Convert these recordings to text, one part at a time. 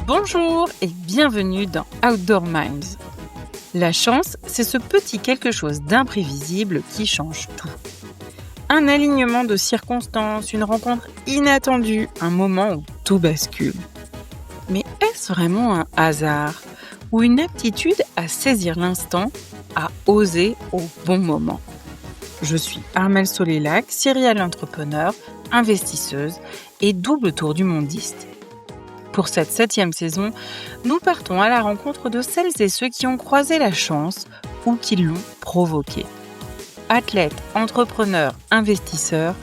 Bonjour et bienvenue dans Outdoor Minds. La chance, c'est ce petit quelque chose d'imprévisible qui change tout. Un alignement de circonstances, une rencontre inattendue, un moment où tout bascule. Mais est-ce vraiment un hasard ou une aptitude à saisir l'instant, à oser au bon moment? Je suis Armelle Solélac, serial entrepreneur, investisseuse et double tour du mondiste. Pour cette 7e saison, nous partons à la rencontre de celles et ceux qui ont croisé la chance ou qui l'ont provoquée. Athlètes, entrepreneurs, investisseurs,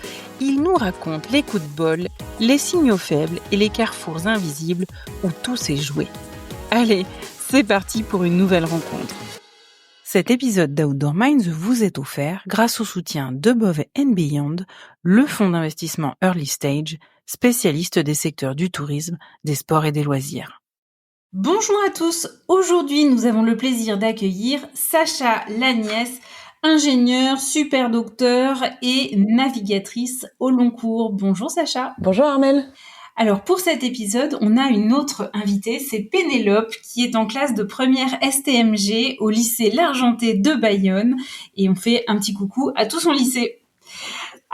ils nous racontent les coups de bol, les signaux faibles et les carrefours invisibles où tout s'est joué. Allez, c'est parti pour une nouvelle rencontre. Cet épisode d'Outdoor Minds vous est offert grâce au soutien d'Above & Beyond, le fonds d'investissement Early Stage, spécialiste des secteurs du tourisme, des sports et des loisirs. Bonjour à tous, aujourd'hui nous avons le plaisir d'accueillir Sacha Lagnès, ingénieure, super docteur et navigatrice au long cours. Bonjour Sacha. Bonjour Armelle. Alors pour cet épisode, on a une autre invitée, c'est Pénélope qui est en classe de première STMG au lycée L'Argenté de Bayonne et on fait un petit coucou à tout son lycée.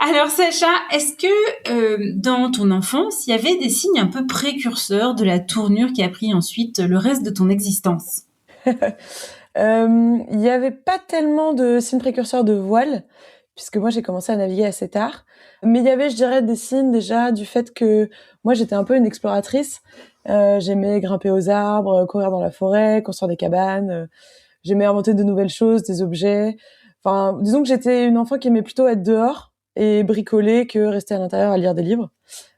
Alors Sacha, est-ce que dans ton enfance, il y avait des signes un peu précurseurs de la tournure qui a pris ensuite le reste de ton existence? Il n'y avait pas tellement de signes précurseurs de voile, puisque moi j'ai commencé à naviguer assez tard. Mais il y avait, je dirais, des signes déjà du fait que moi j'étais un peu une exploratrice. J'aimais grimper aux arbres, courir dans la forêt, construire des cabanes. J'aimais inventer de nouvelles choses, des objets. Enfin, disons que j'étais une enfant qui aimait plutôt être dehors et bricoler que rester à l'intérieur à lire des livres.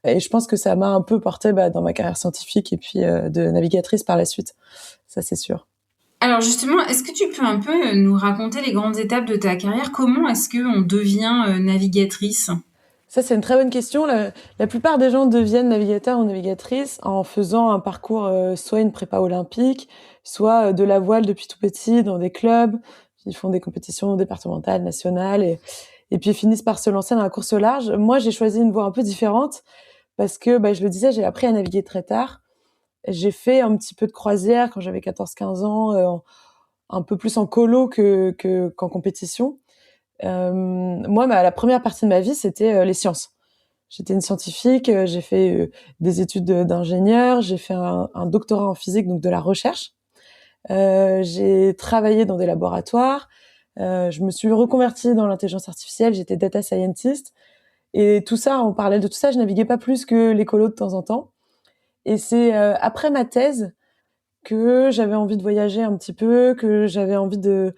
Et je pense que ça m'a un peu portée dans ma carrière scientifique et puis de navigatrice par la suite. Ça, c'est sûr. Alors justement, est-ce que tu peux un peu nous raconter les grandes étapes de ta carrière? Comment est-ce qu'on devient navigatrice? Ça, c'est une très bonne question. La plupart des gens deviennent navigateurs ou navigatrices en faisant un parcours, soit une prépa olympique, soit de la voile depuis tout petit dans des clubs. Ils font des compétitions départementales, nationales et puis ils finissent par se lancer dans la course au large. Moi, j'ai choisi une voie un peu différente parce que, je le disais, j'ai appris à naviguer très tard. J'ai fait un petit peu de croisière quand j'avais 14-15 ans, un peu plus en colo qu'en compétition. Moi, la première partie de ma vie, c'était les sciences. J'étais une scientifique, j'ai fait des études d'ingénieur, j'ai fait un doctorat en physique, donc de la recherche. J'ai travaillé dans des laboratoires, je me suis reconvertie dans l'intelligence artificielle, j'étais data scientist. Et tout ça, en parallèle de tout ça, je naviguais pas plus que l'écolo de temps en temps. Et c'est après ma thèse que j'avais envie de voyager un petit peu, que j'avais envie de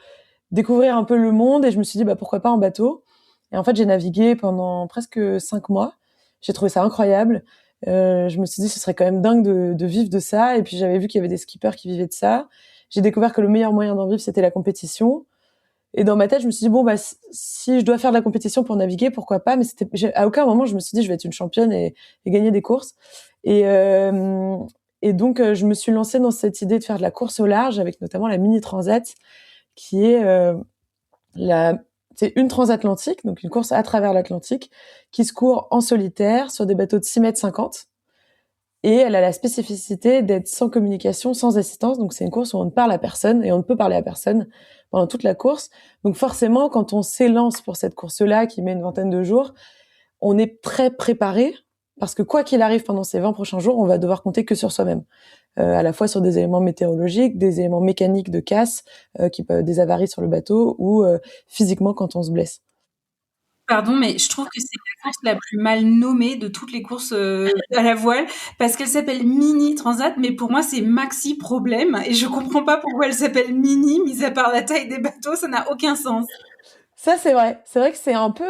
découvrir un peu le monde et je me suis dit pourquoi pas en bateau. Et en fait, j'ai navigué pendant presque 5 mois. J'ai trouvé ça incroyable. Je me suis dit ce serait quand même dingue de vivre de ça. Et puis j'avais vu qu'il y avait des skippers qui vivaient de ça. J'ai découvert que le meilleur moyen d'en vivre, c'était la compétition. Et dans ma tête, je me suis dit si je dois faire de la compétition pour naviguer, pourquoi pas. Mais à aucun moment je me suis dit je vais être une championne et gagner des courses. Et donc je me suis lancée dans cette idée de faire de la course au large avec notamment la mini transat, qui est c'est une transatlantique, donc une course à travers l'Atlantique, qui se court en solitaire sur des bateaux de 6,50 m. Et elle a la spécificité d'être sans communication, sans assistance. Donc c'est une course où on ne parle à personne et on ne peut parler à personne pendant toute la course. Donc forcément, quand on s'élance pour cette course-là, qui met une vingtaine de jours, on est très préparé, parce que quoi qu'il arrive pendant ces 20 prochains jours, on va devoir compter que sur soi-même. À la fois sur des éléments météorologiques, des éléments mécaniques de casse, des avaries sur le bateau, ou physiquement quand on se blesse. Pardon, mais je trouve que c'est la course la plus mal nommée de toutes les courses à la voile, parce qu'elle s'appelle Mini Transat, mais pour moi c'est Maxi Problème, et je comprends pas pourquoi elle s'appelle Mini, mis à part la taille des bateaux, ça n'a aucun sens. Ça, c'est vrai. C'est vrai que c'est un peu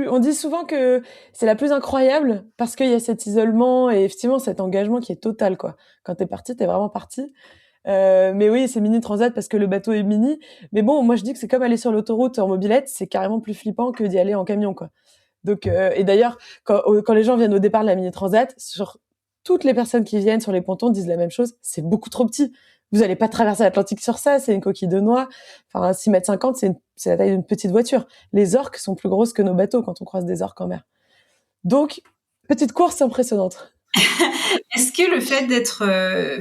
on dit souvent que c'est la plus incroyable parce qu'il y a cet isolement et effectivement cet engagement qui est total, quoi. Quand t'es parti, t'es vraiment parti. Mais oui, c'est mini transat parce que le bateau est mini. Mais bon, moi je dis que c'est comme aller sur l'autoroute en mobilette, c'est carrément plus flippant que d'y aller en camion, quoi. Donc, et d'ailleurs, quand les gens viennent au départ de la mini transat, sur toutes les personnes qui viennent sur les pontons disent la même chose, c'est beaucoup trop petit. Vous allez pas traverser l'Atlantique sur ça, c'est une coquille de noix. Enfin, 6,50 m, c'est la taille d'une petite voiture. Les orques sont plus grosses que nos bateaux quand on croise des orques en mer. Donc, petite course impressionnante. Est-ce que le fait d'être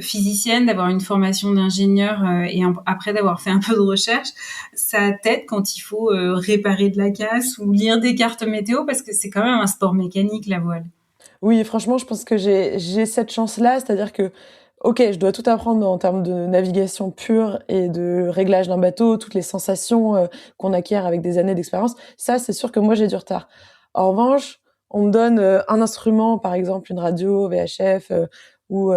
physicienne, d'avoir une formation d'ingénieur et après d'avoir fait un peu de recherche, ça t'aide quand il faut réparer de la casse ou lire des cartes météo parce que c'est quand même un sport mécanique la voile. Oui, franchement, je pense que j'ai cette chance-là, c'est-à-dire que, OK, je dois tout apprendre en termes de navigation pure et de réglage d'un bateau, toutes les sensations, qu'on acquiert avec des années d'expérience. Ça, c'est sûr que moi, j'ai du retard. En revanche, on me donne, un instrument, par exemple une radio VHF, ou,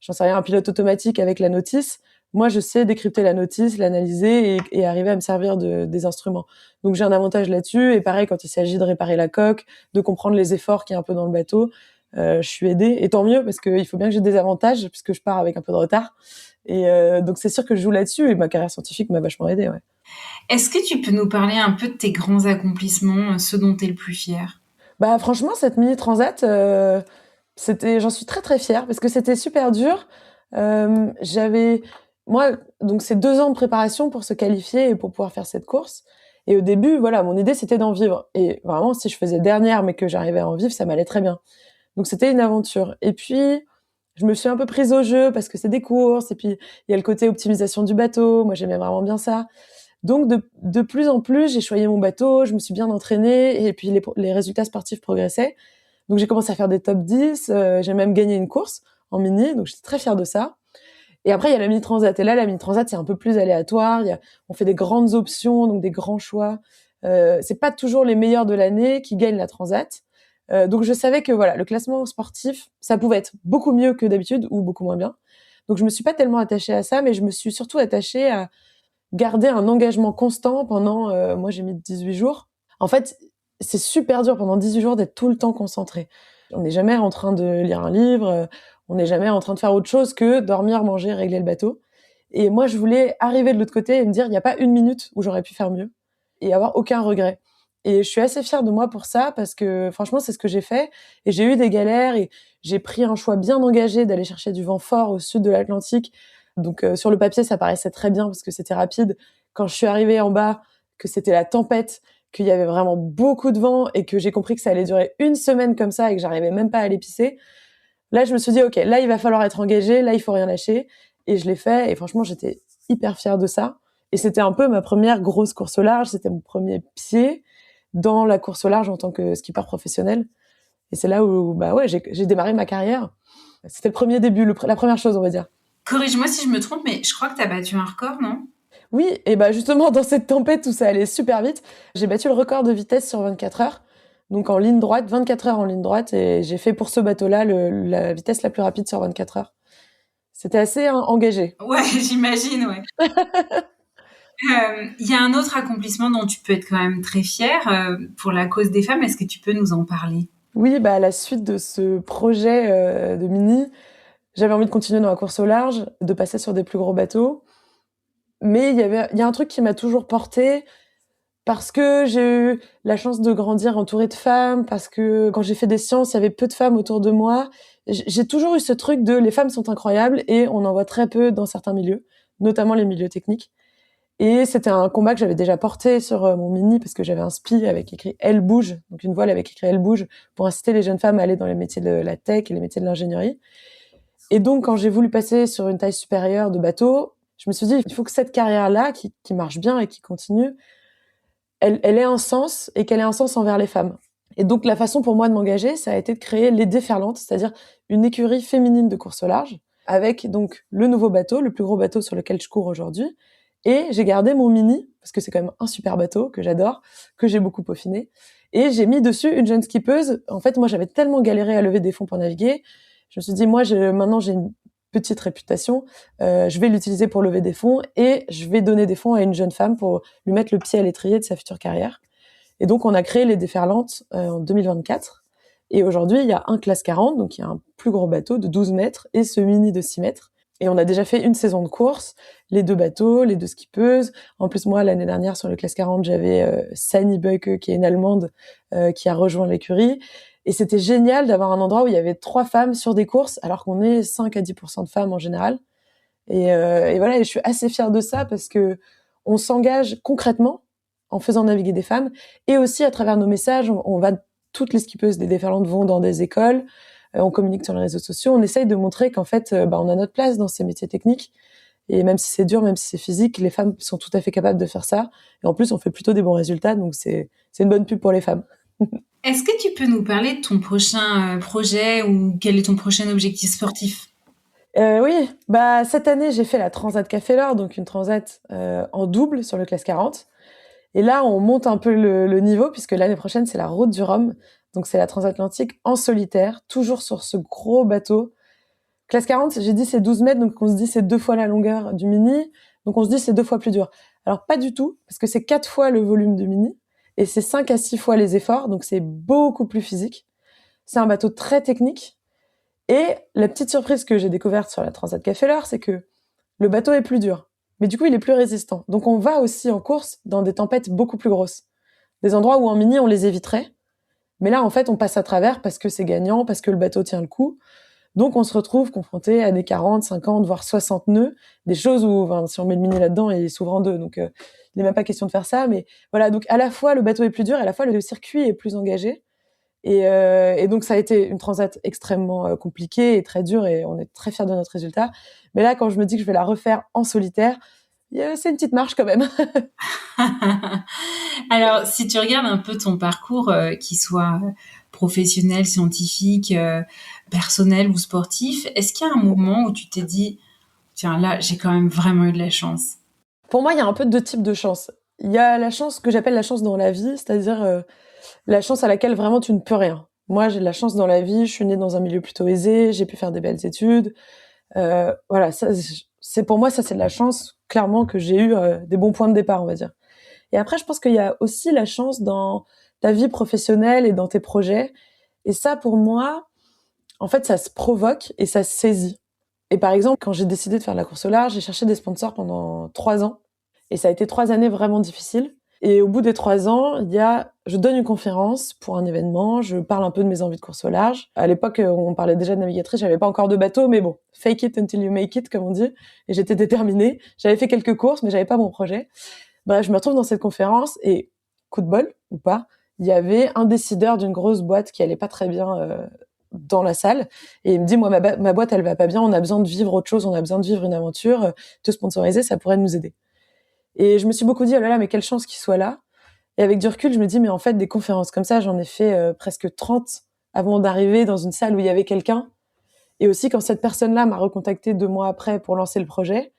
j'en sais rien, un pilote automatique avec la notice. Moi, je sais décrypter la notice, l'analyser et arriver à me servir des instruments. Donc j'ai un avantage là-dessus et pareil quand il s'agit de réparer la coque, de comprendre les efforts qu'il y a un peu dans le bateau, je suis aidée et tant mieux parce qu'il faut bien que j'ai des avantages puisque je pars avec un peu de retard et donc c'est sûr que je joue là-dessus et ma carrière scientifique m'a vachement aidée, ouais. Est-ce que tu peux nous parler un peu de tes grands accomplissements, ceux dont tu es le plus fier? Bah franchement cette mini transat, j'en suis très très fière parce que c'était super dur. J'avais moi donc c'est 2 ans de préparation pour se qualifier et pour pouvoir faire cette course et au début voilà mon idée c'était d'en vivre et vraiment si je faisais dernière mais que j'arrivais à en vivre ça m'allait très bien. Donc c'était une aventure. Et puis, je me suis un peu prise au jeu parce que c'est des courses et puis il y a le côté optimisation du bateau. Moi, j'aimais vraiment bien ça. Donc de plus en plus, j'ai choyé mon bateau, je me suis bien entraînée et puis les résultats sportifs progressaient. Donc j'ai commencé à faire des top 10, j'ai même gagné une course en mini, donc j'étais très fière de ça. Et après, il y a la mini transat. Et là, la mini transat, c'est un peu plus aléatoire. On fait des grandes options, donc des grands choix. C'est pas toujours les meilleurs de l'année qui gagnent la transat. Donc je savais que voilà, le classement sportif, ça pouvait être beaucoup mieux que d'habitude ou beaucoup moins bien. Donc je me suis pas tellement attachée à ça, mais je me suis surtout attachée à garder un engagement constant pendant, moi j'ai mis 18 jours. En fait, c'est super dur pendant 18 jours d'être tout le temps concentré. On n'est jamais en train de lire un livre, on n'est jamais en train de faire autre chose que dormir, manger, régler le bateau. Et moi, je voulais arriver de l'autre côté et me dire, il n'y a pas une minute où j'aurais pu faire mieux et avoir aucun regret. Et je suis assez fière de moi pour ça parce que franchement, c'est ce que j'ai fait. Et j'ai eu des galères et j'ai pris un choix bien engagé d'aller chercher du vent fort au sud de l'Atlantique. Donc sur le papier, ça paraissait très bien parce que c'était rapide. Quand je suis arrivée en bas, que c'était la tempête, qu'il y avait vraiment beaucoup de vent et que j'ai compris que ça allait durer une semaine comme ça et que j'arrivais même pas à aller pisser, là, je me suis dit, OK, là, il va falloir être engagé, là, il faut rien lâcher. Et je l'ai fait. Et franchement, j'étais hyper fière de ça. Et c'était un peu ma première grosse course au large. C'était mon premier pied dans la course au large en tant que skipper professionnel. Et c'est là où, bah ouais, j'ai démarré ma carrière. C'était le premier début, la première chose, on va dire. Corrige-moi si je me trompe, mais je crois que tu as battu un record, non? Oui, et bah justement, dans cette tempête où ça allait super vite, j'ai battu le record de vitesse sur 24 heures. Donc en ligne droite, 24 heures en ligne droite. Et j'ai fait pour ce bateau-là la vitesse la plus rapide sur 24 heures. C'était assez engagé. Ouais, j'imagine, ouais. Il y a un autre accomplissement dont tu peux être quand même très fière pour la cause des femmes. Est-ce que tu peux nous en parler? Oui, bah à la suite de ce projet de mini, j'avais envie de continuer dans la course au large, de passer sur des plus gros bateaux. Mais il y a un truc qui m'a toujours portée parce que j'ai eu la chance de grandir entourée de femmes, parce que quand j'ai fait des sciences, il y avait peu de femmes autour de moi. J'ai toujours eu ce truc de les femmes sont incroyables et on en voit très peu dans certains milieux, notamment les milieux techniques. Et c'était un combat que j'avais déjà porté sur mon mini parce que j'avais un spi avec écrit Elle bouge, donc une voile avec écrit Elle bouge pour inciter les jeunes femmes à aller dans les métiers de la tech et les métiers de l'ingénierie. Et donc quand j'ai voulu passer sur une taille supérieure de bateau, je me suis dit il faut que cette carrière-là qui marche bien et qui continue, elle ait un sens et qu'elle ait un sens envers les femmes. Et donc la façon pour moi de m'engager, ça a été de créer les Déferlantes, c'est-à-dire une écurie féminine de course au large avec donc le nouveau bateau, le plus gros bateau sur lequel je cours aujourd'hui. Et j'ai gardé mon mini, parce que c'est quand même un super bateau que j'adore, que j'ai beaucoup peaufiné. Et j'ai mis dessus une jeune skippeuse. En fait, moi, j'avais tellement galéré à lever des fonds pour naviguer. Je me suis dit, moi, maintenant, j'ai une petite réputation. Je vais l'utiliser pour lever des fonds et je vais donner des fonds à une jeune femme pour lui mettre le pied à l'étrier de sa future carrière. Et donc, on a créé les Déferlantes en 2024. Et aujourd'hui, il y a un classe 40, donc il y a un plus gros bateau de 12 mètres et ce mini de 6 mètres. Et on a déjà fait une saison de course, les 2 bateaux, les 2 skippeuses. En plus, moi, l'année dernière, sur le classe 40, j'avais Sani Beuke, qui est une Allemande, qui a rejoint l'écurie. Et c'était génial d'avoir un endroit où il y avait 3 femmes sur des courses, alors qu'on est 5 à 10% de femmes en général. Et voilà, et je suis assez fière de ça parce que on s'engage concrètement en faisant naviguer des femmes et aussi à travers nos messages, toutes les skippeuses des Déferlantes vont dans des écoles, on communique sur les réseaux sociaux, on essaye de montrer qu'en fait, on a notre place dans ces métiers techniques. Et même si c'est dur, même si c'est physique, les femmes sont tout à fait capables de faire ça. Et en plus, on fait plutôt des bons résultats, donc c'est une bonne pub pour les femmes. Est-ce que tu peux nous parler de ton prochain projet ou quel est ton prochain objectif sportif? Oui, cette année, j'ai fait la Transat Café L'Or, donc une transat en double sur le classe 40. Et là, on monte un peu le niveau, puisque l'année prochaine, c'est la Route du Rhum. Donc, c'est la transatlantique en solitaire, toujours sur ce gros bateau. Classe 40, j'ai dit c'est 12 mètres, donc on se dit c'est 2 fois la longueur du Mini. Donc, on se dit c'est 2 fois plus dur. Alors, pas du tout, parce que c'est 4 fois le volume du Mini. Et c'est 5 à 6 fois les efforts, donc c'est beaucoup plus physique. C'est un bateau très technique. Et la petite surprise que j'ai découverte sur la Transat Café L'Or, c'est que le bateau est plus dur. Mais du coup, il est plus résistant. Donc, on va aussi en course dans des tempêtes beaucoup plus grosses. Des endroits où en Mini, on les éviterait. Mais là, en fait, on passe à travers parce que c'est gagnant, parce que le bateau tient le coup. Donc, on se retrouve confronté à des 40, 50, voire 60 nœuds. Des choses où, si on met le Mini là-dedans, il s'ouvre en deux. Donc, il n'est même pas question de faire ça. Mais voilà, donc à la fois, le bateau est plus dur, et à la fois, le circuit est plus engagé. Et donc, ça a été une transat extrêmement compliquée et très dure, et on est très fiers de notre résultat. Mais là, quand je me dis que je vais la refaire en solitaire, c'est une petite marche quand même. Alors, si tu regardes un peu ton parcours, qu'il soit professionnel, scientifique, personnel ou sportif, est-ce qu'il y a un moment où tu t'es dit, tiens, là, j'ai quand même vraiment eu de la chance? Pour moi, il y a un peu deux types de chance. Il y a la chance que j'appelle la chance dans la vie, c'est-à-dire la chance à laquelle vraiment tu ne peux rien. Moi, j'ai de la chance dans la vie, je suis née dans un milieu plutôt aisé, j'ai pu faire des belles études. Voilà, ça, c'est pour moi, ça c'est de la chance, clairement, que j'ai eu des bons points de départ, on va dire. Et après, je pense qu'il y a aussi la chance dans ta vie professionnelle et dans tes projets. Et ça, pour moi, en fait, ça se provoque et ça se saisit. Et par exemple, quand j'ai décidé de faire de la course au large, j'ai cherché des sponsors pendant 3 ans. Et ça a été 3 années vraiment difficiles. Et au bout des 3 ans, je donne une conférence pour un événement, je parle un peu de mes envies de course au large. À l'époque, on parlait déjà de navigatrice, j'avais pas encore de bateau, mais bon, fake it until you make it, comme on dit. Et j'étais déterminée. J'avais fait quelques courses, mais j'avais pas mon projet. Bref, je me retrouve dans cette conférence et, coup de bol, ou pas, il y avait un décideur d'une grosse boîte qui allait pas très bien dans la salle. Et il me dit, moi, ma boîte, elle va pas bien, on a besoin de vivre autre chose, on a besoin de vivre une aventure, te sponsoriser, ça pourrait nous aider. Et je me suis beaucoup dit, oh là là, mais quelle chance qu'il soit là. Et avec du recul, je me dis, mais en fait, des conférences comme ça, j'en ai fait presque 30 avant d'arriver dans une salle où il y avait quelqu'un. Et aussi, quand cette personne-là m'a recontacté 2 mois après pour lancer le projet,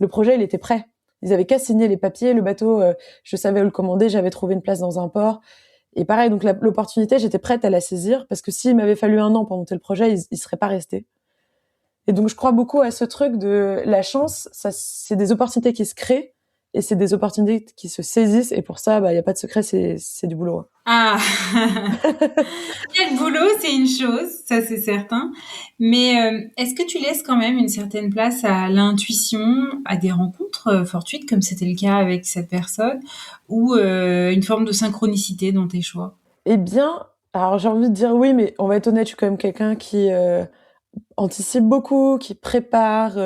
il était prêt. Ils avaient qu'à signer les papiers, le bateau, je savais où le commander, j'avais trouvé une place dans un port. Et pareil, donc l'opportunité, j'étais prête à la saisir, parce que s'il m'avait fallu 1 an pour monter le projet, il serait pas resté. Et donc, je crois beaucoup à ce truc de la chance, ça, c'est des opportunités qui se créent, et c'est des opportunités qui se saisissent, et pour ça, y a pas de secret, c'est du boulot. Ah, quel boulot, c'est une chose, ça c'est certain. Mais est-ce que tu laisses quand même une certaine place à l'intuition, à des rencontres fortuites, comme c'était le cas avec cette personne, ou une forme de synchronicité dans tes choix? Eh bien, alors j'ai envie de dire oui, mais on va être honnête, je suis quand même quelqu'un qui anticipe beaucoup, qui prépare.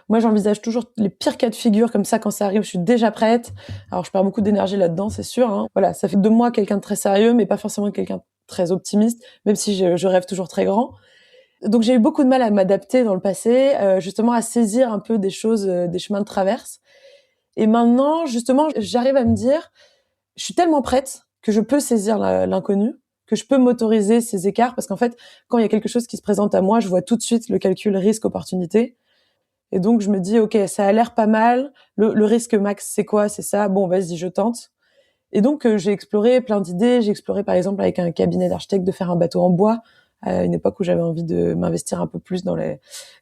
Moi, j'envisage toujours les pires cas de figure, comme ça, quand ça arrive, je suis déjà prête. Alors, je perds beaucoup d'énergie là-dedans, c'est sûr. Hein. Voilà, ça fait de moi quelqu'un de très sérieux, mais pas forcément quelqu'un de très optimiste, même si je rêve toujours très grand. Donc, j'ai eu beaucoup de mal à m'adapter dans le passé, justement à saisir un peu des choses, des chemins de traverse. Et maintenant, justement, j'arrive à me dire, je suis tellement prête que je peux saisir l'inconnu, que je peux m'autoriser ces écarts, parce qu'en fait, quand il y a quelque chose qui se présente à moi, je vois tout de suite le calcul risque-opportunité. Et donc, je me dis, OK, ça a l'air pas mal. Le risque max, c'est quoi? C'est ça. Bon, vas-y, je tente. Et donc, j'ai exploré plein d'idées. J'ai exploré, par exemple, avec un cabinet d'architecte, de faire un bateau en bois, à une époque où j'avais envie de m'investir un peu plus dans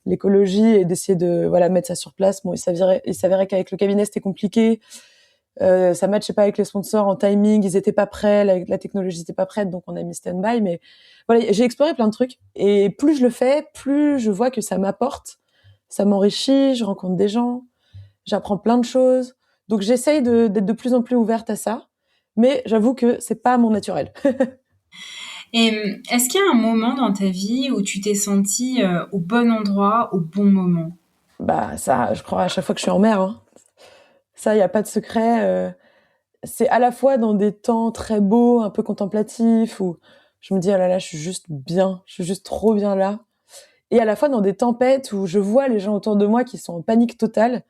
l'écologie et d'essayer de mettre ça sur place. Bon, il s'avérait qu'avec le cabinet, c'était compliqué. Ça matchait pas avec les sponsors en timing, ils étaient pas prêts, la technologie était pas prête, donc on a mis stand-by. Mais voilà, j'ai exploré plein de trucs, et plus je le fais, plus je vois que ça m'apporte, ça m'enrichit, je rencontre des gens, j'apprends plein de choses. Donc j'essaye d'être de plus en plus ouverte à ça, mais j'avoue que c'est pas mon naturel. Et est-ce qu'il y a un moment dans ta vie où tu t'es sentie au bon endroit, au bon moment? Ça, je crois, à chaque fois que je suis en mer, hein. Ça, il y a pas de secret. C'est à la fois dans des temps très beaux, un peu contemplatifs, où Je me dis, oh là là, je suis juste bien, je suis juste trop bien là. Et à la fois dans des tempêtes où je vois les gens autour de moi qui sont en panique totale.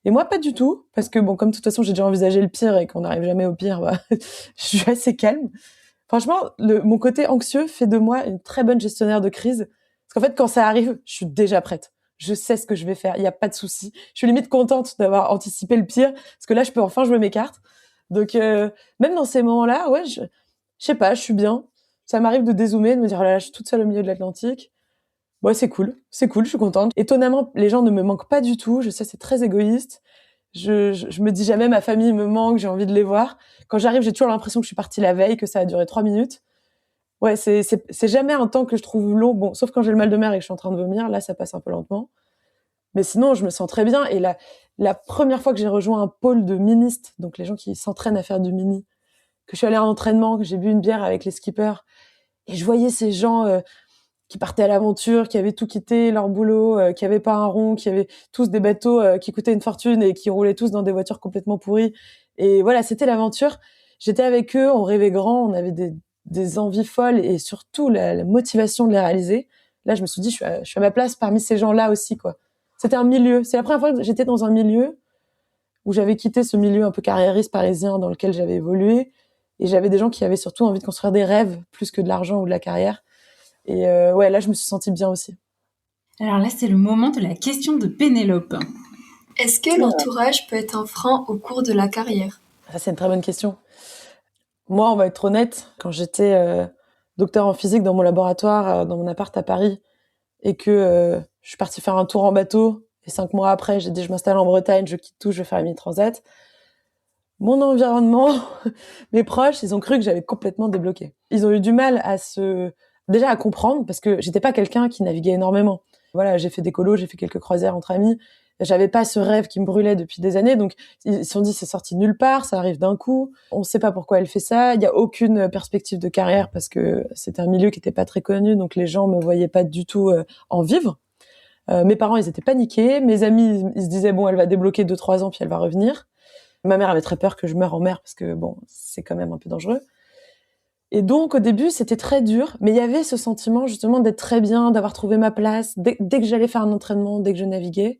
Et moi, pas du tout, parce que bon, comme de toute façon, j'ai déjà envisagé le pire et qu'on n'arrive jamais au pire, bah, je suis assez calme. Franchement, mon côté anxieux fait de moi une très bonne gestionnaire de crise. Parce qu'en fait, quand ça arrive, je suis déjà prête. Je sais ce que je vais faire, il n'y a pas de souci. Je suis limite contente d'avoir anticipé le pire, parce que là, je peux enfin jouer mes cartes. Donc, même dans ces moments-là, ouais, je sais pas, je suis bien. Ça m'arrive de dézoomer, de me dire, oh là là, je suis toute seule au milieu de l'Atlantique. Ouais, c'est cool, je suis contente. Étonnamment, les gens ne me manquent pas du tout. Je sais, c'est très égoïste. Je me dis jamais ma famille me manque, j'ai envie de les voir. Quand j'arrive, j'ai toujours l'impression que je suis partie la veille, que ça a duré 3 minutes. Ouais, c'est jamais un temps que je trouve long. Bon, sauf quand j'ai le mal de mer et que je suis en train de vomir, là, ça passe un peu lentement. Mais sinon, je me sens très bien. Et la première fois que j'ai rejoint un pôle de ministes, donc les gens qui s'entraînent à faire du mini, que je suis allée à un entraînement, que j'ai bu une bière avec les skippers, et je voyais ces gens qui partaient à l'aventure, qui avaient tout quitté, leur boulot, qui avaient pas un rond, qui avaient tous des bateaux qui coûtaient une fortune et qui roulaient tous dans des voitures complètement pourries. Et voilà, c'était l'aventure. J'étais avec eux, on rêvait grand, on avait des envies folles et surtout la motivation de les réaliser. Là, je me suis dit, je suis à ma place parmi ces gens-là aussi, quoi. C'était un milieu. C'est la première fois que j'étais dans un milieu où j'avais quitté ce milieu un peu carriériste parisien dans lequel j'avais évolué. Et j'avais des gens qui avaient surtout envie de construire des rêves plus que de l'argent ou de la carrière. Et ouais, là, je me suis sentie bien aussi. Alors là, c'est le moment de la question de Pénélope. Est-ce que l'entourage peut être un frein au cours de la carrière ? Ça, c'est une très bonne question. Moi, on va être honnête, quand j'étais docteur en physique dans mon laboratoire, dans mon appart à Paris, et que je suis partie faire un tour en bateau, et 5 mois après, j'ai dit je m'installe en Bretagne, je quitte tout, je vais faire la mini-transat. Mon environnement, mes proches, ils ont cru que j'avais complètement débloqué. Ils ont eu du mal déjà à comprendre, parce que j'étais pas quelqu'un qui naviguait énormément. Voilà, j'ai fait des colos, j'ai fait quelques croisières entre amis. J'avais pas ce rêve qui me brûlait depuis des années, donc ils se sont dit c'est sorti nulle part, ça arrive d'un coup. On sait pas pourquoi elle fait ça. Il y a aucune perspective de carrière parce que c'était un milieu qui était pas très connu, donc les gens me voyaient pas du tout en vivre. Mes parents, ils étaient paniqués. Mes amis, ils se disaient bon, elle va débloquer 2-3 ans puis elle va revenir. Ma mère avait très peur que je meure en mer parce que bon, c'est quand même un peu dangereux. Et donc, au début, c'était très dur, mais il y avait ce sentiment, justement, d'être très bien, d'avoir trouvé ma place. Dès que j'allais faire un entraînement, dès que je naviguais,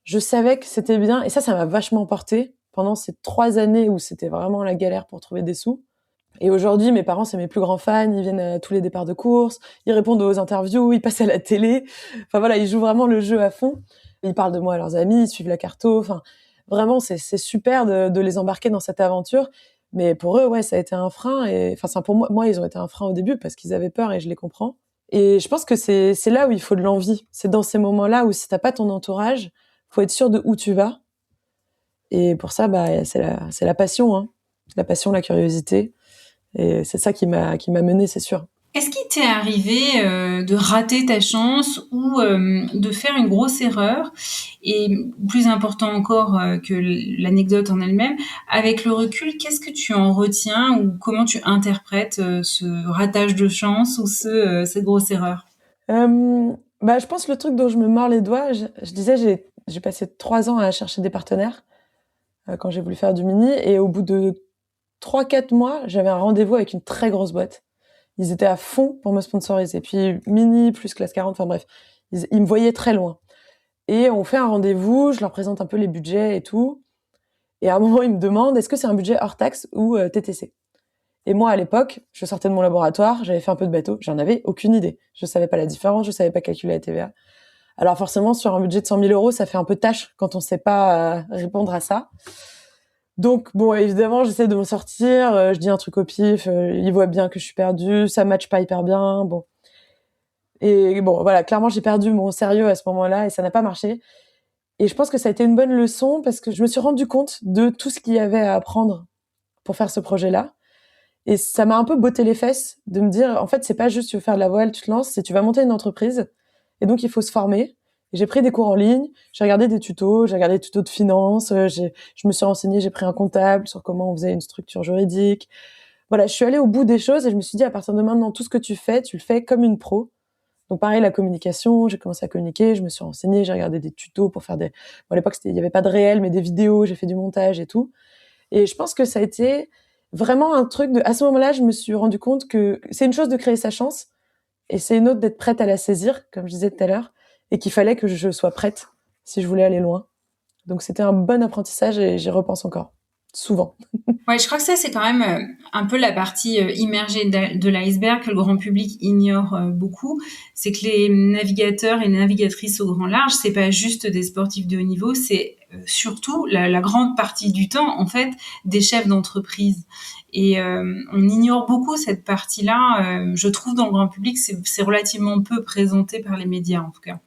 je savais que c'était bien. Et ça m'a vachement porté pendant ces 3 années où c'était vraiment la galère pour trouver des sous. Et aujourd'hui, mes parents, c'est mes plus grands fans. Ils viennent à tous les départs de course. Ils répondent aux interviews. Ils passent à la télé. Enfin, voilà, ils jouent vraiment le jeu à fond. Ils parlent de moi à leurs amis. Ils suivent la carto. Enfin, vraiment, c'est super de les embarquer dans cette aventure. Mais pour eux, ouais, ça a été un frein. Et enfin, pour moi, ils ont été un frein au début parce qu'ils avaient peur et je les comprends. Et je pense que c'est là où il faut de l'envie. C'est dans ces moments-là où si t'as pas ton entourage, faut être sûr de où tu vas. Et pour ça, bah, c'est la passion, hein. La passion, la curiosité. Et c'est ça qui m'a menée, c'est sûr. Est-ce qu'il t'est arrivé de rater ta chance ou de faire une grosse erreur? Et plus important encore que l'anecdote en elle-même, avec le recul, qu'est-ce que tu en retiens ou comment tu interprètes ce ratage de chance ou cette grosse erreur? Bah, je pense le truc dont je me mords les doigts, je disais, j'ai passé 3 ans à chercher des partenaires quand j'ai voulu faire du mini. Et au bout de 3-4 mois, j'avais un rendez-vous avec une très grosse boîte. Ils étaient à fond pour me sponsoriser. Puis Mini plus Classe 40, enfin bref, ils me voyaient très loin. Et on fait un rendez-vous, je leur présente un peu les budgets et tout. Et à un moment, ils me demandent est-ce que c'est un budget hors taxe ou TTC. Et moi, à l'époque, je sortais de mon laboratoire, j'avais fait un peu de bateau, j'en avais aucune idée. Je savais pas la différence, je savais pas calculer la TVA. Alors forcément, sur un budget de 100 000 euros, ça fait un peu tâche quand on sait pas répondre à ça. Donc, bon, évidemment, j'essaie de m'en sortir, je dis un truc au pif, ils voient bien que je suis perdue, ça matche pas hyper bien, bon. Et bon, voilà, clairement, j'ai perdu mon sérieux à ce moment-là et ça n'a pas marché. Et je pense que ça a été une bonne leçon parce que je me suis rendu compte de tout ce qu'il y avait à apprendre pour faire ce projet-là. Et ça m'a un peu botté les fesses de me dire, en fait, c'est pas juste tu veux faire de la voile, tu te lances, c'est tu vas monter une entreprise. Et donc, il faut se former. Et j'ai pris des cours en ligne, j'ai regardé des tutos, j'ai regardé des tutos de finance, je me suis renseignée, j'ai pris un comptable sur comment on faisait une structure juridique. Voilà, je suis allée au bout des choses et je me suis dit, à partir de maintenant, tout ce que tu le fais comme une pro. Donc pareil, la communication, j'ai commencé à communiquer, je me suis renseignée, j'ai regardé des tutos pour faire bon, à l'époque, il y avait pas de réel, mais des vidéos, j'ai fait du montage et tout. Et je pense que ça a été vraiment un truc à ce moment-là, je me suis rendu compte que c'est une chose de créer sa chance et c'est une autre d'être prête à la saisir, comme je disais tout à l'heure, et qu'il fallait que je sois prête si je voulais aller loin. Donc c'était un bon apprentissage et j'y repense encore, souvent. Ouais, je crois que ça, c'est quand même un peu la partie immergée de l'iceberg que le grand public ignore beaucoup. C'est que les navigateurs et navigatrices au grand large, c'est pas juste des sportifs de haut niveau, c'est surtout la grande partie du temps, en fait, des chefs d'entreprise. Et on ignore beaucoup cette partie-là. Je trouve dans le grand public, c'est relativement peu présenté par les médias, en tout cas.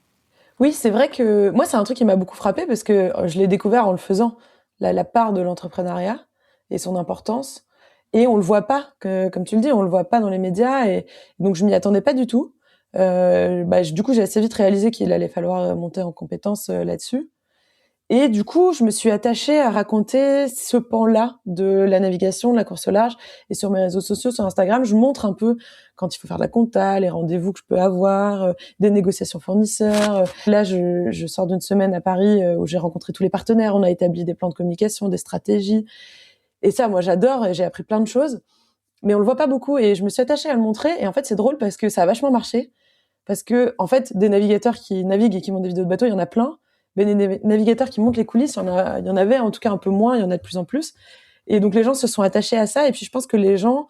Oui, c'est vrai que moi, c'est un truc qui m'a beaucoup frappée parce que je l'ai découvert en le faisant, la part de l'entrepreneuriat et son importance. Et on le voit pas, comme tu le dis, on le voit pas dans les médias. Et donc, je m'y attendais pas du tout. Du coup, j'ai assez vite réalisé qu'il allait falloir monter en compétence là-dessus. Et du coup, je me suis attachée à raconter ce pan-là de la navigation, de la course au large. Et sur mes réseaux sociaux, sur Instagram, je montre un peu quand il faut faire de la compta, les rendez-vous que je peux avoir, des négociations fournisseurs. Là, je sors d'une semaine à Paris où j'ai rencontré tous les partenaires. On a établi des plans de communication, des stratégies. Et ça, moi, j'adore et j'ai appris plein de choses. Mais on le voit pas beaucoup. Et je me suis attachée à le montrer. Et en fait, c'est drôle parce que ça a vachement marché. Parce que, en fait, des navigateurs qui naviguent et qui montent des vidéos de bateau, il y en a plein. Mais les navigateurs qui montent les coulisses, il y en avait en tout cas un peu moins, il y en a de plus en plus. Et donc les gens se sont attachés à ça. Et puis je pense que les gens,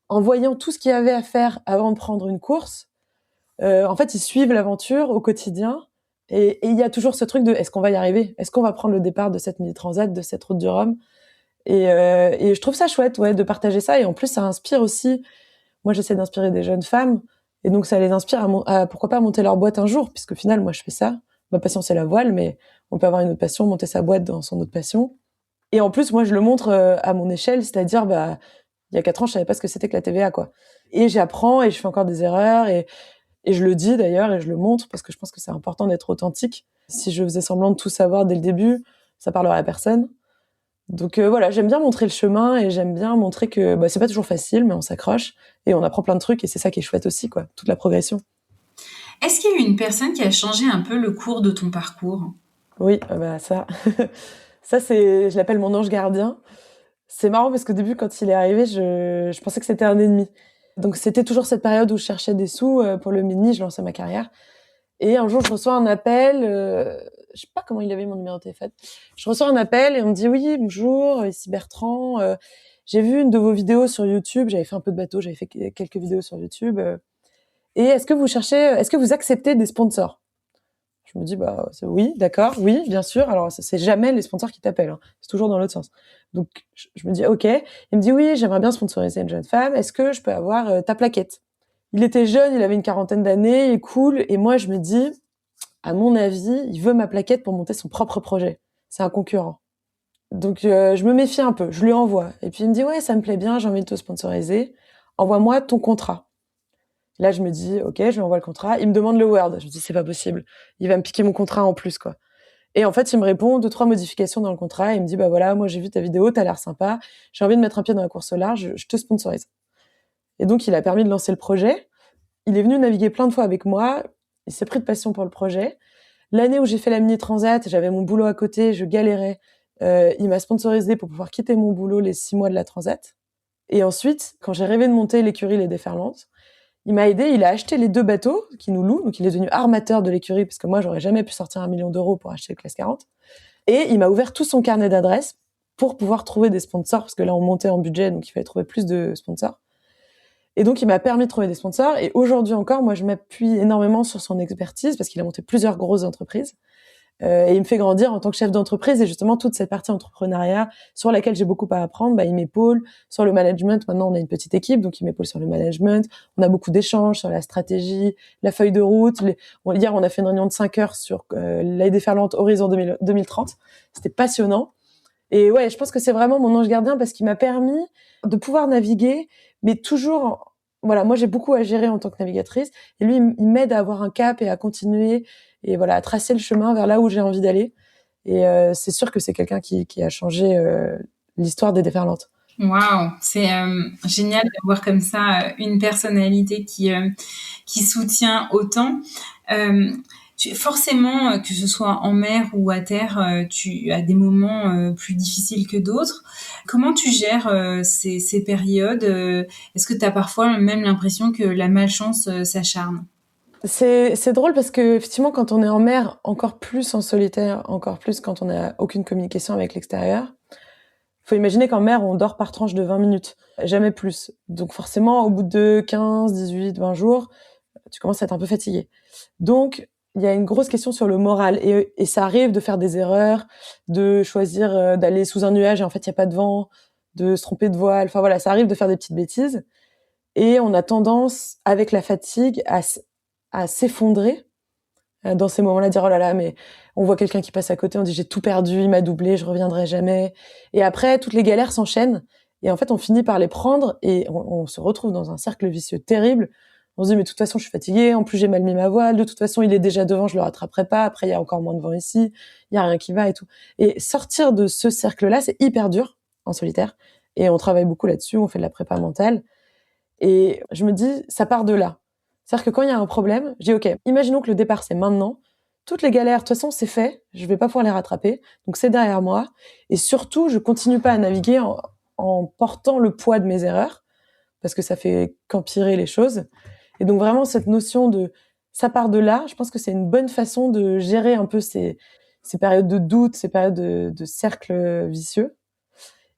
en voyant tout ce qu'il y avait à faire avant de prendre une course, en fait, ils suivent l'aventure au quotidien. Et il y a toujours ce truc de est-ce qu'on va y arriver ? Est-ce qu'on va prendre le départ de cette mini transat, de cette route du Rhum ? Et je trouve ça chouette, ouais, de partager ça. Et en plus, ça inspire aussi. Moi, j'essaie d'inspirer des jeunes femmes. Et donc, ça les inspire à pourquoi pas monter leur boîte un jour, puisque au final, moi, je fais ça. Ma passion, c'est la voile, mais on peut avoir une autre passion, monter sa boîte dans son autre passion. Et en plus, moi, je le montre à mon échelle, c'est-à-dire, il y a 4 ans, je savais pas ce que c'était que la TVA, quoi. Et j'apprends et je fais encore des erreurs et je le dis d'ailleurs et je le montre parce que je pense que c'est important d'être authentique. Si je faisais semblant de tout savoir dès le début, ça parlerait à personne. Donc voilà, j'aime bien montrer le chemin et j'aime bien montrer que c'est pas toujours facile, mais on s'accroche et on apprend plein de trucs et c'est ça qui est chouette aussi, quoi, toute la progression. Est-ce qu'il y a eu une personne qui a changé un peu le cours de ton parcours ? Oui, ça, ça je l'appelle mon ange gardien. C'est marrant parce qu'au début, quand il est arrivé, je pensais que c'était un ennemi. Donc c'était toujours cette période où je cherchais des sous pour le mini, je lançais ma carrière. Et un jour, je reçois un appel, je sais pas comment il avait mon numéro de téléphone. Je reçois un appel et on me dit oui, bonjour, ici Bertrand. J'ai vu une de vos vidéos sur YouTube. J'avais fait un peu de bateau, j'avais fait quelques vidéos sur YouTube. Et est-ce que vous acceptez des sponsors ? Je me dis, oui, d'accord, oui, bien sûr. Alors, c'est jamais les sponsors qui t'appellent, hein. C'est toujours dans l'autre sens. Donc, je me dis, OK. Il me dit, oui, j'aimerais bien sponsoriser une jeune femme. Est-ce que je peux avoir ta plaquette ? Il était jeune, il avait une 40aine d'années, il est cool. Et moi, je me dis, à mon avis, il veut ma plaquette pour monter son propre projet. C'est un concurrent. Donc, je me méfie un peu. Je lui envoie. Et puis, il me dit, ouais, ça me plaît bien, j'ai envie de te sponsoriser. Envoie-moi ton contrat. Là, je me dis, OK, je lui envoie le contrat. Il me demande le Word. Je me dis, c'est pas possible. Il va me piquer mon contrat en plus, quoi. Et en fait, il me répond 2-3 modifications dans le contrat. Et il me dit, voilà, moi, j'ai vu ta vidéo, t'as l'air sympa. J'ai envie de mettre un pied dans la course au large. Je te sponsorise. Et donc, il a permis de lancer le projet. Il est venu naviguer plein de fois avec moi. Il s'est pris de passion pour le projet. L'année où j'ai fait la mini transat, j'avais mon boulot à côté, je galérais. Il m'a sponsorisé pour pouvoir quitter mon boulot les 6 mois de la transat. Et ensuite, quand j'ai rêvé de monter l'écurie Les Déferlantes, il m'a aidé, il a acheté les 2 bateaux qui nous louent, donc il est devenu armateur de l'écurie, parce que moi, j'aurais jamais pu sortir 1 million d'euros pour acheter le Classe 40. Et il m'a ouvert tout son carnet d'adresses pour pouvoir trouver des sponsors, parce que là, on montait en budget, donc il fallait trouver plus de sponsors. Et donc, il m'a permis de trouver des sponsors. Et aujourd'hui encore, moi, je m'appuie énormément sur son expertise, parce qu'il a monté plusieurs grosses entreprises. Et il me fait grandir en tant que chef d'entreprise, et justement toute cette partie entrepreneuriat sur laquelle j'ai beaucoup à apprendre, il m'épaule sur le management. Maintenant, on a une petite équipe, donc il m'épaule sur le management. On a beaucoup d'échanges sur la stratégie, la feuille de route. Hier, on a fait une réunion de 5 heures sur la déferlante Horizon 2030. C'était passionnant. Et ouais, je pense que c'est vraiment mon ange gardien parce qu'il m'a permis de pouvoir naviguer, mais toujours, voilà, moi j'ai beaucoup à gérer en tant que navigatrice, et lui, il m'aide à avoir un cap et à continuer, et voilà, à tracer le chemin vers là où j'ai envie d'aller. Et c'est sûr que c'est quelqu'un qui a changé l'histoire des déferlantes. Waouh, c'est génial d'avoir comme ça une personnalité qui soutient autant. Forcément, que ce soit en mer ou à terre, tu as des moments plus difficiles que d'autres. Comment tu gères ces périodes? Est-ce que tu as parfois même l'impression que la malchance s'acharne? C'est drôle parce que effectivement, quand on est en mer, encore plus en solitaire, encore plus quand on n'a aucune communication avec l'extérieur, faut imaginer qu'en mer, on dort par tranche de 20 minutes, jamais plus. Donc forcément, au bout de 15, 18, 20 jours, tu commences à être un peu fatigué. Donc, il y a une grosse question sur le moral. Et ça arrive de faire des erreurs, de choisir d'aller sous un nuage et en fait, il n'y a pas de vent, de se tromper de voile. Enfin voilà, ça arrive de faire des petites bêtises. Et on a tendance, avec la fatigue, à s'effondrer dans ces moments-là, dire oh là là, mais on voit quelqu'un qui passe à côté, on dit j'ai tout perdu, il m'a doublé, je reviendrai jamais. Et après, toutes les galères s'enchaînent. Et en fait, on finit par les prendre et on se retrouve dans un cercle vicieux terrible. On se dit mais de toute façon, je suis fatiguée, en plus j'ai mal mis ma voile, de toute façon, il est déjà devant, je le rattraperai pas, après il y a encore moins de vent ici, il y a rien qui va et tout. Et sortir de ce cercle-là, c'est hyper dur en solitaire. Et on travaille beaucoup là-dessus, on fait de la prépa mentale. Et je me dis, ça part de là. C'est-à-dire que quand il y a un problème, je dis, OK, imaginons que le départ, c'est maintenant. Toutes les galères, de toute façon, c'est fait. Je vais pas pouvoir les rattraper. Donc, c'est derrière moi. Et surtout, je continue pas à naviguer en portant le poids de mes erreurs, parce que ça fait qu'empirer les choses. Et donc, vraiment, cette notion de ça part de là, je pense que c'est une bonne façon de gérer un peu ces périodes de doute, ces périodes de cercle vicieux.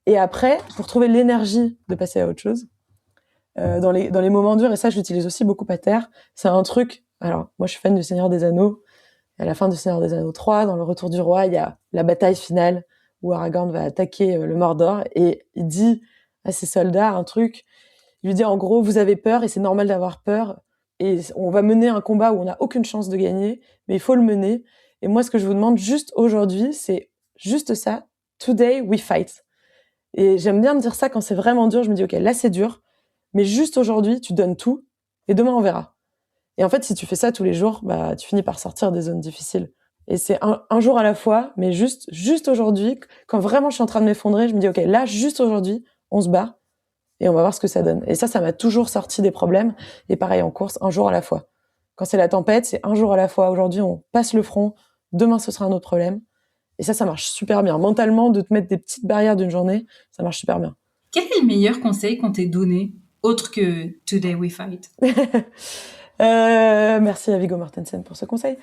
Et après, pour trouver l'énergie de passer à autre chose, dans les moments durs, et ça je l'utilise aussi beaucoup à terre, c'est un truc, alors moi je suis fan du Seigneur des Anneaux, et à la fin du Seigneur des Anneaux 3, dans le Retour du Roi, il y a la bataille finale où Aragorn va attaquer le Mordor, et il dit à ses soldats un truc, il lui dit en gros, vous avez peur, et c'est normal d'avoir peur, et on va mener un combat où on n'a aucune chance de gagner, mais il faut le mener, et moi ce que je vous demande juste aujourd'hui, c'est juste ça, today we fight. Et j'aime bien me dire ça quand c'est vraiment dur, je me dis ok, là c'est dur, mais juste aujourd'hui, tu donnes tout, et demain, on verra. Et en fait, si tu fais ça tous les jours, bah, tu finis par sortir des zones difficiles. Et c'est un jour à la fois, mais juste aujourd'hui, quand vraiment je suis en train de m'effondrer, je me dis, OK, là, juste aujourd'hui, on se bat, et on va voir ce que ça donne. Et ça m'a toujours sorti des problèmes. Et pareil, en course, un jour à la fois. Quand c'est la tempête, c'est un jour à la fois. Aujourd'hui, on passe le front, demain, ce sera un autre problème. Et ça marche super bien. Mentalement, de te mettre des petites barrières d'une journée, ça marche super bien. Quel est le meilleur conseil qu'on t'ait donné autre que Today We Fight? Merci à Viggo Mortensen pour ce conseil.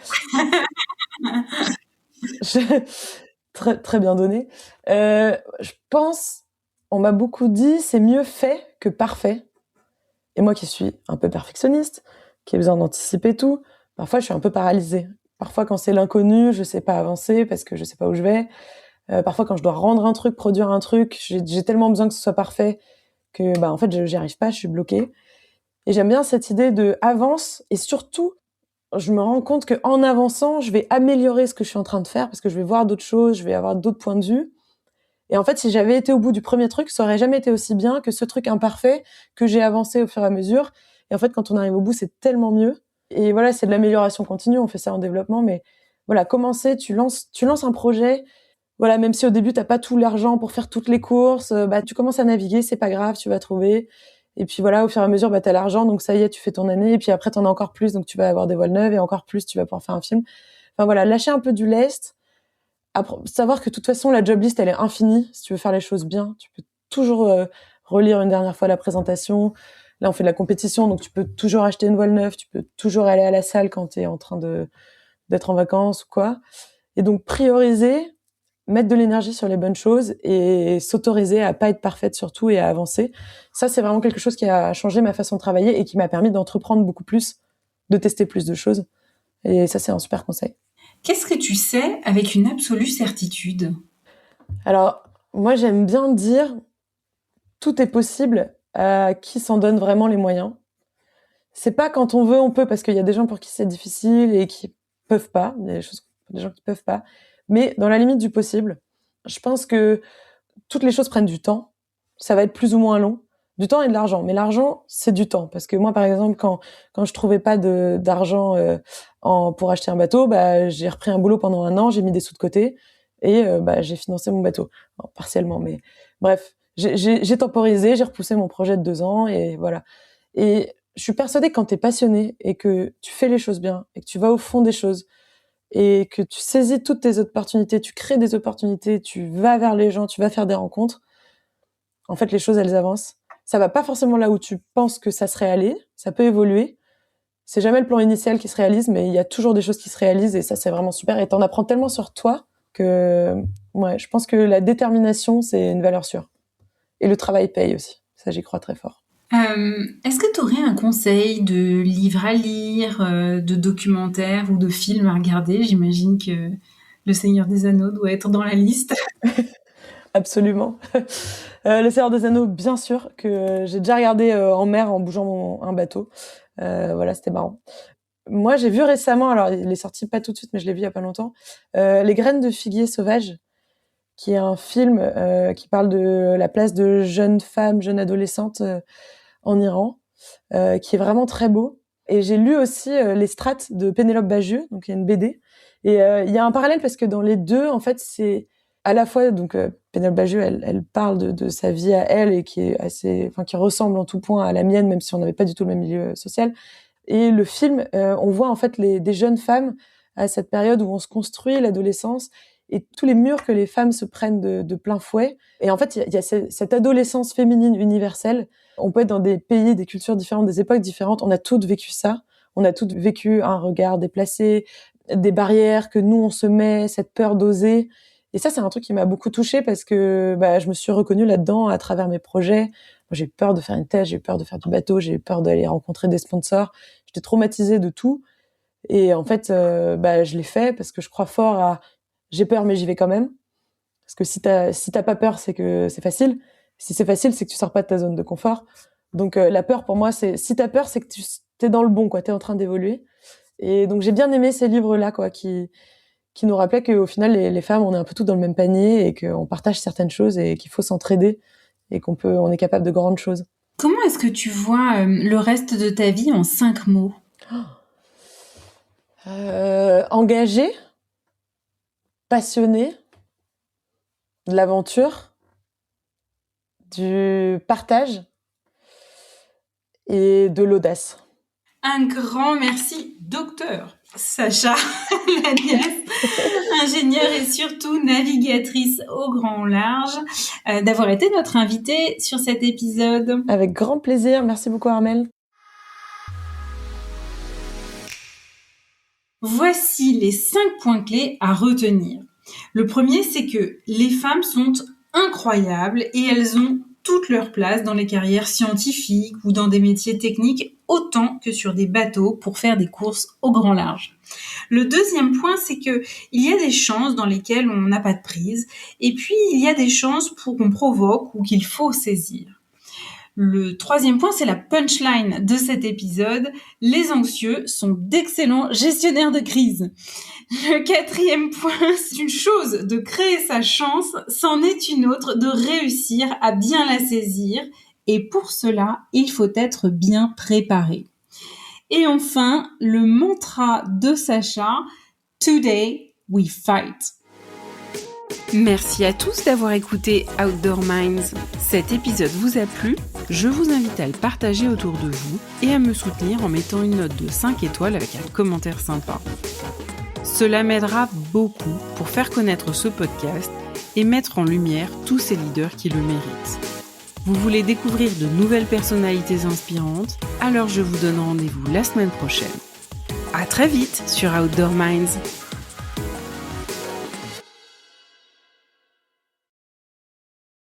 Très, très bien donné. Je pense, on m'a beaucoup dit, c'est mieux fait que parfait. Et moi qui suis un peu perfectionniste, qui ai besoin d'anticiper tout, parfois je suis un peu paralysée. Parfois quand c'est l'inconnu, je sais pas avancer parce que je sais pas où je vais. Parfois quand je dois rendre un truc, produire un truc, j'ai tellement besoin que ce soit parfait que en fait j'y arrive pas, je suis bloquée. Et j'aime bien cette idée de avance, et surtout je me rends compte que en avançant, je vais améliorer ce que je suis en train de faire parce que je vais voir d'autres choses, je vais avoir d'autres points de vue. Et en fait, si j'avais été au bout du premier truc, ça aurait jamais été aussi bien que ce truc imparfait que j'ai avancé au fur et à mesure. Et en fait, quand on arrive au bout, c'est tellement mieux. Et voilà, c'est de l'amélioration continue, on fait ça en développement, mais voilà, commencer, tu lances un projet. Voilà, même si au début t'as pas tout l'argent pour faire toutes les courses, tu commences à naviguer, c'est pas grave, tu vas trouver. Et puis voilà, au fur et à mesure, t'as l'argent, donc ça y est, tu fais ton année. Et puis après, t'en as encore plus, donc tu vas avoir des voiles neuves, et encore plus, tu vas pouvoir faire un film. Enfin voilà, lâcher un peu du lest. Savoir que de toute façon, la job list, elle est infinie. Si tu veux faire les choses bien, tu peux toujours relire une dernière fois la présentation. Là, on fait de la compétition, donc tu peux toujours acheter une voile neuve, tu peux toujours aller à la salle quand t'es en train d'être en vacances ou quoi. Et donc, prioriser, mettre de l'énergie sur les bonnes choses et s'autoriser à pas être parfaite surtout et à avancer. Ça, c'est vraiment quelque chose qui a changé ma façon de travailler et qui m'a permis d'entreprendre beaucoup plus, de tester plus de choses. Et ça, c'est un super conseil. Qu'est-ce que tu sais avec une absolue certitude? Alors, moi, j'aime bien dire tout est possible à qui s'en donne vraiment les moyens. C'est pas quand on veut, on peut, parce qu'il y a des gens pour qui c'est difficile et qui peuvent pas. Il y a des gens qui peuvent pas. Mais dans la limite du possible, je pense que toutes les choses prennent du temps. Ça va être plus ou moins long. Du temps et de l'argent. Mais l'argent, c'est du temps. Parce que moi, par exemple, quand je trouvais pas d'argent pour acheter un bateau, j'ai repris un boulot pendant 1 an, j'ai mis des sous de côté et j'ai financé mon bateau. Alors, partiellement, mais bref. J'ai temporisé, j'ai repoussé mon projet de 2 ans et voilà. Et je suis persuadée que quand t'es passionné et que tu fais les choses bien et que tu vas au fond des choses, et que tu saisis toutes tes opportunités, tu crées des opportunités, tu vas vers les gens, tu vas faire des rencontres, en fait, les choses, elles avancent. Ça va pas forcément là où tu penses que ça serait allé, ça peut évoluer. C'est jamais le plan initial qui se réalise, mais il y a toujours des choses qui se réalisent et ça, c'est vraiment super. Et t'en apprends tellement sur toi que, ouais, je pense que la détermination, c'est une valeur sûre. Et le travail paye aussi. Ça, j'y crois très fort. Est-ce que tu aurais un conseil de livre à lire, de documentaire ou de film à regarder? J'imagine que Le Seigneur des Anneaux doit être dans la liste. Absolument. Le Seigneur des Anneaux, bien sûr, que j'ai déjà regardé en mer en bougeant un bateau. Voilà, c'était marrant. Moi, j'ai vu récemment, alors il est sorti pas tout de suite, mais je l'ai vu il y a pas longtemps, Les graines de figuier sauvage, qui est un film qui parle de la place de jeunes femmes, jeunes adolescentes en Iran, qui est vraiment très beau. Et j'ai lu aussi Les Strates de Pénélope Bagieux, donc il y a une BD. Et il y a un parallèle parce que dans les deux, en fait, c'est à la fois donc Pénélope Bagieux, elle parle de sa vie à elle et qui est qui ressemble en tout point à la mienne, même si on n'avait pas du tout le même milieu social. Et le film, on voit en fait des jeunes femmes à cette période où on se construit l'adolescence et tous les murs que les femmes se prennent de plein fouet. Et en fait, il y a cette adolescence féminine universelle. On peut être dans des pays, des cultures différentes, des époques différentes. On a toutes vécu ça. On a toutes vécu un regard déplacé, des barrières que nous, on se met, cette peur d'oser. Et ça, c'est un truc qui m'a beaucoup touchée parce que je me suis reconnue là-dedans à travers mes projets. Moi, j'ai eu peur de faire une thèse, j'ai eu peur de faire du bateau, j'ai eu peur d'aller rencontrer des sponsors. J'étais traumatisée de tout. Et en fait, je l'ai fait parce que je crois fort à j'ai peur, mais j'y vais quand même. Parce que si t'as pas peur, c'est que c'est facile. Si c'est facile, c'est que tu sors pas de ta zone de confort. Donc la peur, pour moi, si t'as peur, c'est que t'es dans le bon, quoi. T'es en train d'évoluer. Et donc j'ai bien aimé ces livres-là, quoi, qui nous rappelaient qu'au final, les femmes, on est un peu toutes dans le même panier et qu'on partage certaines choses et qu'il faut s'entraider et on est capable de grandes choses. Comment est-ce que tu vois le reste de ta vie en 5 mots? Engagée, passionnée, de l'aventure, du partage et de l'audace. Un grand merci, docteur Sacha Laniès, ingénieure et surtout navigatrice au grand large, d'avoir été notre invitée sur cet épisode. Avec grand plaisir. Merci beaucoup, Armelle. Voici les 5 points clés à retenir. Le premier, c'est que les femmes sont incroyables et elles ont toute leur place dans les carrières scientifiques ou dans des métiers techniques autant que sur des bateaux pour faire des courses au grand large. Le deuxième point, c'est que il y a des chances dans lesquelles on n'a pas de prise et puis il y a des chances qu'on provoque ou qu'il faut saisir. Le troisième point, c'est la punchline de cet épisode. Les anxieux sont d'excellents gestionnaires de crise. Le quatrième point, c'est une chose de créer sa chance, c'en est une autre de réussir à bien la saisir. Et pour cela, il faut être bien préparé. Et enfin, le mantra de Sacha, Today we fight. Merci à tous d'avoir écouté Outdoor Minds. Cet épisode vous a plu? Je vous invite à le partager autour de vous et à me soutenir en mettant une note de 5 étoiles avec un commentaire sympa. Cela m'aidera beaucoup pour faire connaître ce podcast et mettre en lumière tous ces leaders qui le méritent. Vous voulez découvrir de nouvelles personnalités inspirantes? Alors je vous donne rendez-vous la semaine prochaine. À très vite sur Outdoor Minds.